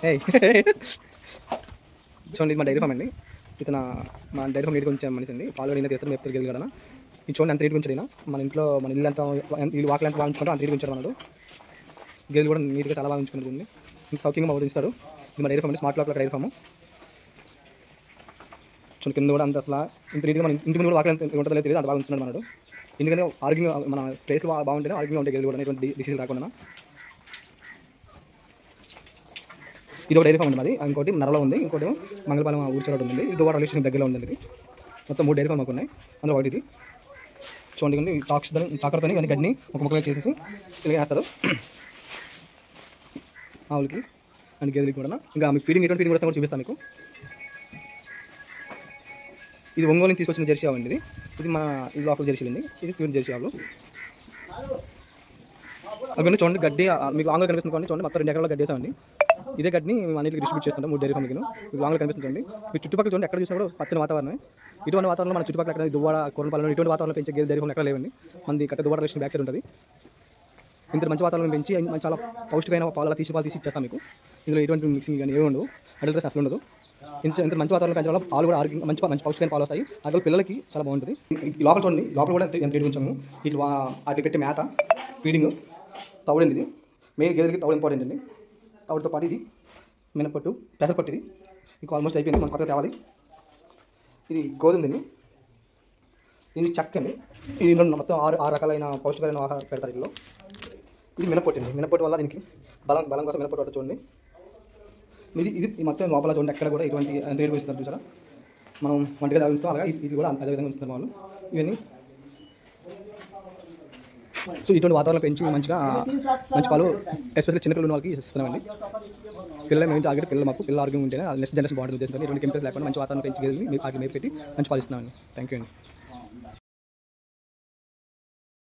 ఏయ్ చూడండి ఇది మా డైరీ ఫామ్ అండి. ఇతను మా డైరీ ఫామ్ నీట్గా ఉంచే మనిషి అండి. పాలు అయినా తీస్తారు మేపుతారు గెలు కదా. ఇది చూడండి అంత నీట్గా ఉంచాడు. మన ఇంట్లో మన ఇల్లు అంతా ఇల్లు వాకలు ఎంత బాగా ఉంచుకుంటారో అంత నీట్గా ఉంచాడు మనడు. గేదెలు కూడా నీట్గా చాలా బాగా ఉంచుకున్నది ఉంది. ఇంక సౌఖ్యంగా బాగా ఇస్తారు. ఇది మా డైరీ ఫామ్ అండి. Smart lock dairy farm. చూడండి కింద కూడా అంత అసలు ఇంత నీట్గా మన ఇంటి ముందు కూడా వాకలు ఎంత ఉంటుందో తెలియదు అంత బాగా ఉంచున్నాడు మనడు. ఎందుకంటే ఆరోగ్యంగా మన ప్లేస్లో బాగుంటేనే ఆరోగ్యంగా ఉంటాయి గేదెలు కూడా ఎటువంటి డిసీజ్ రాకుండా. ఇది ఒక డైరీ ఫామ్ ఉంది మాది. ఇంకోటి నరలో ఉంది, ఇంకోటి మంగళపాలెం ఊర్చోడు ఉంది. ఇది దువ్వాడ రైల్వే స్టేషన్ దగ్గరలో ఉంది. ఇది మొత్తం 3 డైరీ ఫామ్ మాకు ఉన్నాయి. అందులో ఒకటి ఇది చూడండి. చాకరతో ఇవన్నీ గడ్డిని ఒక ముక్కలు చేసేసి ఇలా వేస్తారు ఆవులకి అండ్ గేదెలకి కూడా. ఇంకా మీకు ఫీడింగ్ ఎటువంటి ఫీడింగ్ కూడా చూపిస్తాను మీకు. ఇది ఒంగోలు నుంచి తీసుకొచ్చిన జెర్సీ ఆవు అండి. ఇది మన ఇది లోపల జెర్సీ అండి. ఇది ప్యూర్ జెర్సీ ఆవులు. అవన్నీ చూడండి గడ్డి మీకు లాంగ్లో కనిపిస్తుంది. చూడండి మొత్తం 2 ఎకరాల గడ్డి వేసామండి. ఇదే గడ్డిని మేము అన్నింటికి డిస్ట్రిబ్యూట్ చేస్తుంటాం 3 డైరీ ఫామ్కి. మీకు లాంగ్లో కనిపిస్తుంది. మీ చుట్టుపక్కల చూడండి ఎక్కడ చూసినా కూడా పచ్చని వాతావరణం. ఇటువంటి వాతావరణంలో మన చుట్టుపక్కల ఎక్కడ దువ్వాడ కోరలపాలెం ఇటువంటి వాతావరణంలో పెంచే డైరీ ఫామ్ ఎక్కడ లేవండి. మనది కట్ట Duvvada railway station back side ఉంటుంది. ఇంత మంచి వాతావరణం పెంచి చాలా పౌష్టికమైన పాలు తీసి ఇచ్చేస్తాం మీకు. ఇందులో ఎటువంటి మిక్సింగ్ కానీ ఏమి ఉండదు. అడల్ట్రెస్ అసలు ఉండదు. ఇంత మంచి వాతావరణం పెంచడం వల్ల పాలు కూడా ఆరోగ్యంగా మంచి పౌష్టికమైన పాలు వస్తాయి. అక్కడ పిల్లలకి చాలా బాగుంటుంది. లోపల చూడండి, లోపల కూడా ఎంత నీట్గా ఉంచాము. ఇటు వాటికి పెట్టే మేత ఫీడింగ్ తౌడండి. ఇది మెయిన్ గేదెలకి తౌడు ఇంపార్టెంట్ అండి. తౌడుతో పాటు ఇది మినపట్టు పెసరపట్టు. ఇది ఇంకా ఆల్మోస్ట్ అయిపోయింది. మనం కొత్తగా తేవాలి. ఇది గోధుమదండి. ఇది చెక్క అండి. ఇది మొత్తం 6 రకాలైన పౌష్టికమైన ఆహారం పెడతారు ఇందులో. ఇది మినపట్టు అండి. మినపట్టు వల్ల దీనికి బలం కోసం మినపట్టు పట్టు చూడండి. ఇది మొత్తం లోపల చూడండి ఎక్కడ కూడా ఇటువంటి నీరు వేస్తున్నారు చూసారా. మనం వంటగా తాగిస్తాం అలాగే ఇది కూడా అదే విధంగా ఉంచుతున్నారు వాళ్ళు ఇవన్నీ. సో ఇటువంటి వాతావరణం పెంచి మంచి పాలు ఎస్పెషల్లీ చిన్నపిల్లల వాళ్ళకి ఇస్తున్నామండి. పిల్లలు మేము టార్గెట్ పిల్లలు ఆరోగ్యం ఉంటేనే నెక్స్ట్ జనరేషన్ బాగుంటుంది ఉద్దేశంతో ఎటువంటి కెమికల్స్ లేకుండా మంచి వాతావరణం పెంచి వాటిని మేపు పెట్టి మంచి పాలు ఇస్తున్నామండి. థ్యాంక్ యూ అండి.